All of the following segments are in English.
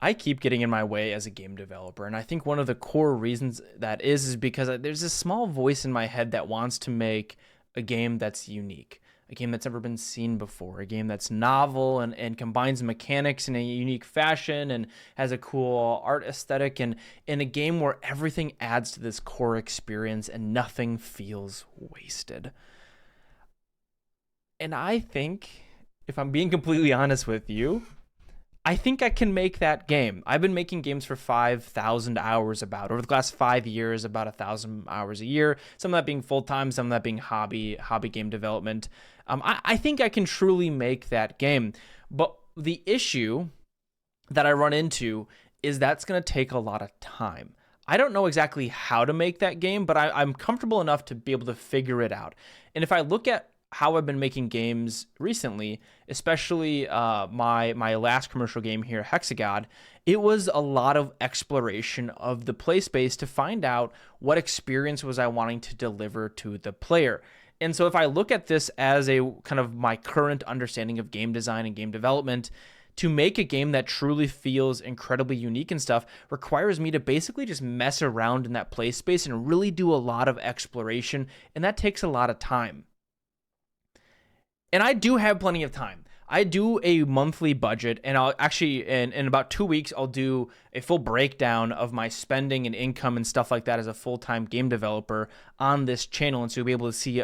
I keep getting in my way as a game developer. And I think one of the core reasons that is because there's this small voice in my head that wants to make a game that's unique, a game that's never been seen before, a game that's novel and combines mechanics in a unique fashion and has a cool art aesthetic, and in a game where everything adds to this core experience and nothing feels wasted. And I think, if I'm being completely honest with you, I think I can make that game. I've been making games for 5,000 hours over the last 5 years, about 1,000 hours a year. Some of that being full time, some of that being hobby game development. I think I can truly make that game. But the issue that I run into is that's going to take a lot of time. I don't know exactly how to make that game, but I'm comfortable enough to be able to figure it out. And if I look at how I've been making games recently, especially my last commercial game here, Hexagod, it was a lot of exploration of the play space to find out what experience was I wanting to deliver to the player. And so if I look at this as a kind of my current understanding of game design and game development, to make a game that truly feels incredibly unique and stuff requires me to basically just mess around in that play space and really do a lot of exploration, and that takes a lot of time. And I do have plenty of time. I do a monthly budget, and I'll actually, in about 2 weeks, I'll do a full breakdown of my spending and income and stuff like that as a full-time game developer on this channel. And so you'll be able to see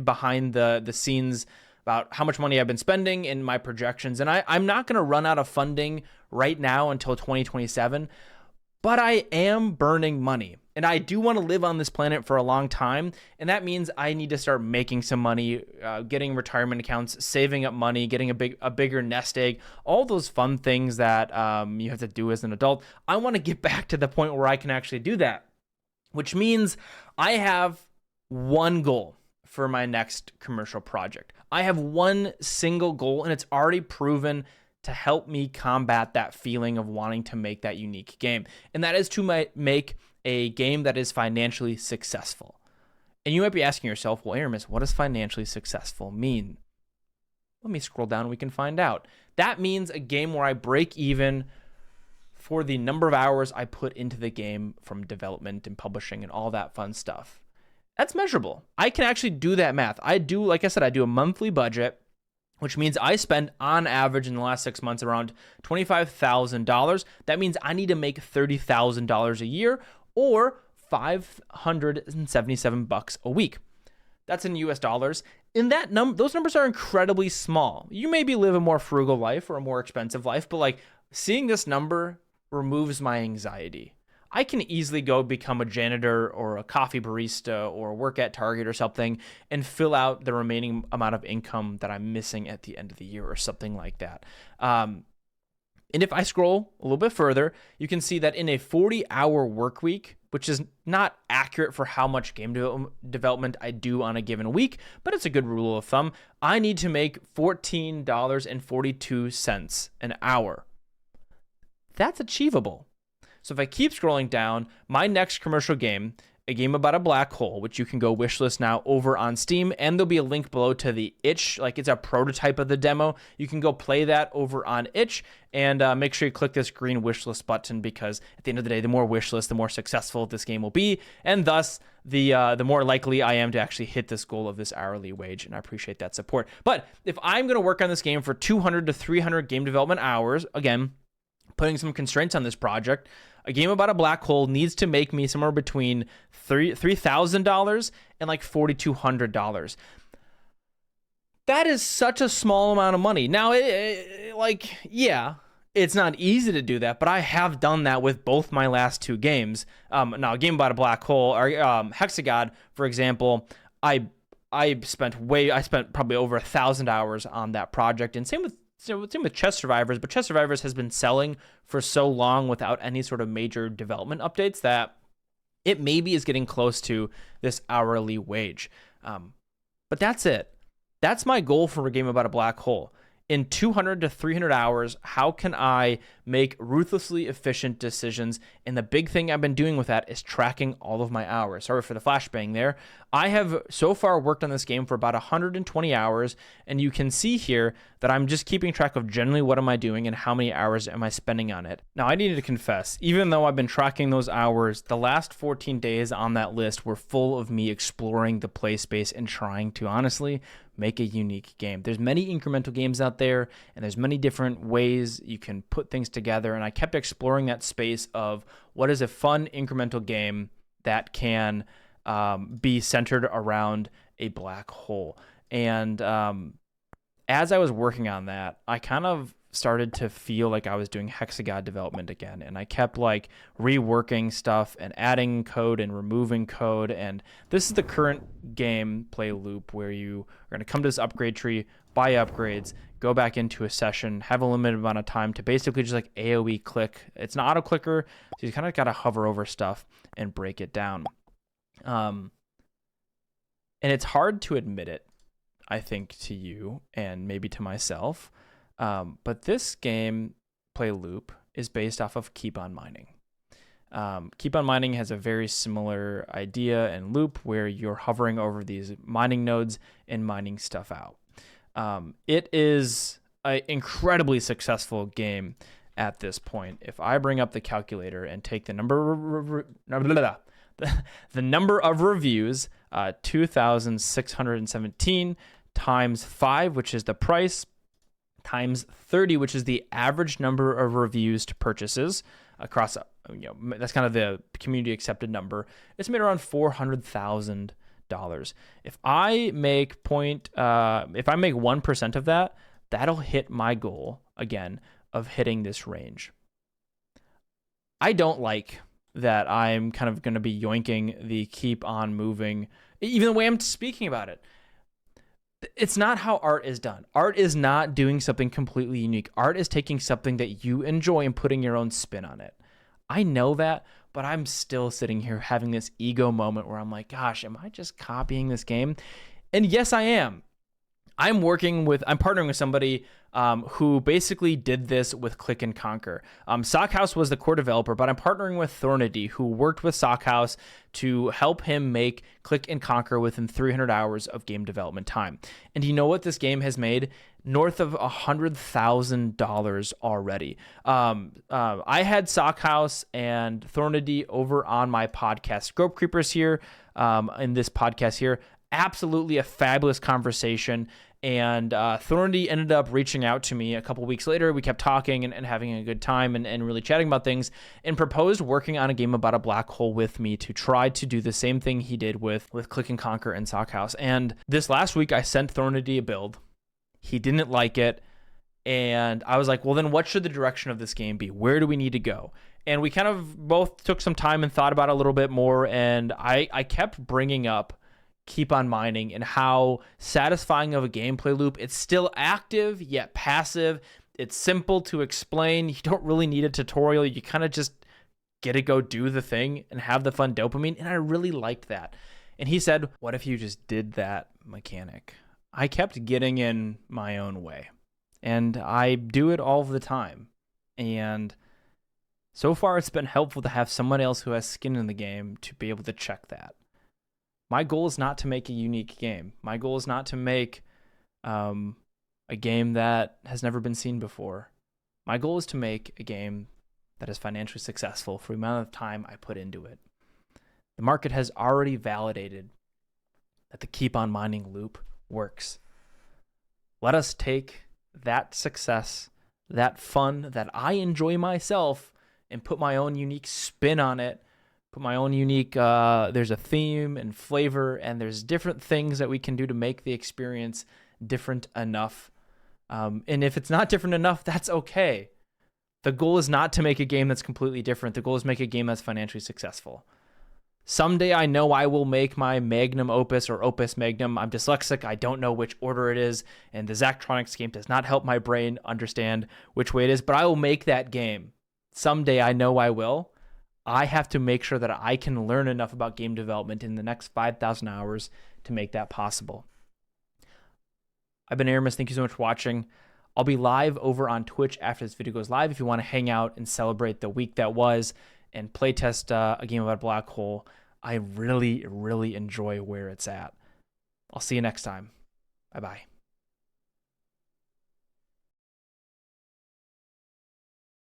behind the scenes about how much money I've been spending and my projections. And I'm not going to run out of funding right now until 2027, but I am burning money. And I do want to live on this planet for a long time. And that means I need to start making some money, getting retirement accounts, saving up money, getting a bigger nest egg, all those fun things that you have to do as an adult. I want to get back to the point where I can actually do that, which means I have one goal for my next commercial project. I have one single goal, and it's already proven to help me combat that feeling of wanting to make that unique game. And that is to make a game that is financially successful. And you might be asking yourself, well, Aarimous, what does financially successful mean? Let me scroll down and we can find out. That means a game where I break even for the number of hours I put into the game from development and publishing and all that fun stuff. That's measurable. I can actually do that math. Like I said, I do a monthly budget, which means I spend on average in the last 6 months around $25,000. That means I need to make $30,000 a year, or $577 a week. That's in US dollars. And those numbers are incredibly small. You maybe live a more frugal life or a more expensive life, but like seeing this number removes my anxiety. I can easily go become a janitor or a coffee barista or work at Target or something and fill out the remaining amount of income that I'm missing at the end of the year or something like that. And if I scroll a little bit further, you can see that in a 40-hour work week, which is not accurate for how much game development I do on a given week, but it's a good rule of thumb, I need to make $14.42 an hour. That's achievable. So if I keep scrolling down, my next commercial game, a game about a black hole, which you can go wishlist now over on Steam, and there'll be a link below to the itch, like it's a prototype of the demo. You can go play that over on itch, and make sure you click this green wishlist button, because at the end of the day, the more wishlist, the more successful this game will be, and thus the more likely I am to actually hit this goal of this hourly wage, and I appreciate that support. But if I'm going to work on this game for 200 to 300 game development hours, again, putting some constraints on this project, a game about a black hole needs to make me somewhere between $3,000 and like $4,200. That is such a small amount of money. Now, it's not easy to do that, but I have done that with both my last two games. Now, a game about a black hole, or Hexagod, for example, I spent probably over 1,000 hours on that project, and same with Chess Survivors, but Chess Survivors has been selling for so long without any sort of major development updates that it maybe is getting close to this hourly wage. But that's it. That's my goal for a game about a black hole. in 200 to 300 hours, how can I make ruthlessly efficient decisions? And the big thing I've been doing with that is tracking all of my hours. Sorry for the flashbang there. I have so far worked on this game for about 120 hours, and you can see here that I'm just keeping track of generally what am I doing and how many hours am I spending on it. Now, I need to confess, even though I've been tracking those hours, the last 14 days on that list were full of me exploring the play space and trying to honestly make a unique game. There's many incremental games out there, and there's many different ways you can put things together, and I kept exploring that space of what is a fun incremental game that can be centered around a black hole. And as I was working on that, I kind of started to feel like I was doing hexagod development again, and I kept like reworking stuff and adding code and removing code. And this is the current gameplay loop where you are going to come to this upgrade tree, buy upgrades, go back into a session, have a limited amount of time to basically just like AoE click. It's an auto clicker, so you kind of got to hover over stuff and break it down. And it's hard to admit it, I think, to you and maybe to myself. But this gameplay loop is based off of Keep On Mining. Keep On Mining has a very similar idea and loop where you're hovering over these mining nodes and mining stuff out. It is an incredibly successful game at this point. If I bring up the calculator and take the number of reviews, 2,617 times 5, which is the price, times 30, which is the average number of reviews to purchases across, that's kind of the community accepted number. It's made around $400,000. If I make 1% of that, that'll hit my goal again of hitting this range. I don't like that I'm kind of going to be yoinking the keep on moving, even the way I'm speaking about it. It's not how art is done. Art is not doing something completely unique. Art is taking something that you enjoy and putting your own spin on it. I know that, but I'm still sitting here having this ego moment where I'm like, gosh, am I just copying this game? And yes, I am. I'm partnering with somebody who basically did this with Click and Conquer. Sockhouse was the core developer, but I'm partnering with Thornady, who worked with Sockhouse to help him make Click and Conquer within 300 hours of game development time. And you know what this game has made? North of $100,000 already. I had Sockhouse and Thornady over on my podcast, Scope Creepers, here in this podcast here. Absolutely a fabulous conversation. And Thornady ended up reaching out to me a couple weeks later. We kept talking and having a good time and really chatting about things, and proposed working on a game about a black hole with me to try to do the same thing he did with Click and Conquer and Sockhouse. And this last week, I sent Thornady a build. He didn't like it. And I was like, well, then what should the direction of this game be? Where do we need to go? And we kind of both took some time and thought about it a little bit more. And I kept bringing up Keep On Mining and how satisfying of a gameplay loop. It's still active yet passive. It's simple to explain. You don't really need a tutorial. You kind of just get to go do the thing and have the fun dopamine. And I really liked that. And he said, what if you just did that mechanic? I kept getting in my own way, and I do it all the time. And so far it's been helpful to have someone else who has skin in the game to be able to check that. My goal is not to make a unique game. My goal is not to make a game that has never been seen before. My goal is to make a game that is financially successful for the amount of time I put into it. The market has already validated that the Keep On Mining loop works. Let us take that success, that fun that I enjoy myself, and put my own unique spin on it. Put my own unique, there's a theme and flavor, and there's different things that we can do to make the experience different enough. And if it's not different enough, that's okay. The goal is not to make a game that's completely different. The goal is to make a game that's financially successful. Someday I know I will make my magnum opus or opus magnum. I'm dyslexic. I don't know which order it is, and the Zachtronics game does not help my brain understand which way it is, but I will make that game. Someday I know I will. I have to make sure that I can learn enough about game development in the next 5,000 hours to make that possible. I've been Aarimous. Thank you so much for watching. I'll be live over on Twitch after this video goes live if you want to hang out and celebrate the week that was and playtest a game about a black hole. I really, really enjoy where it's at. I'll see you next time. Bye-bye.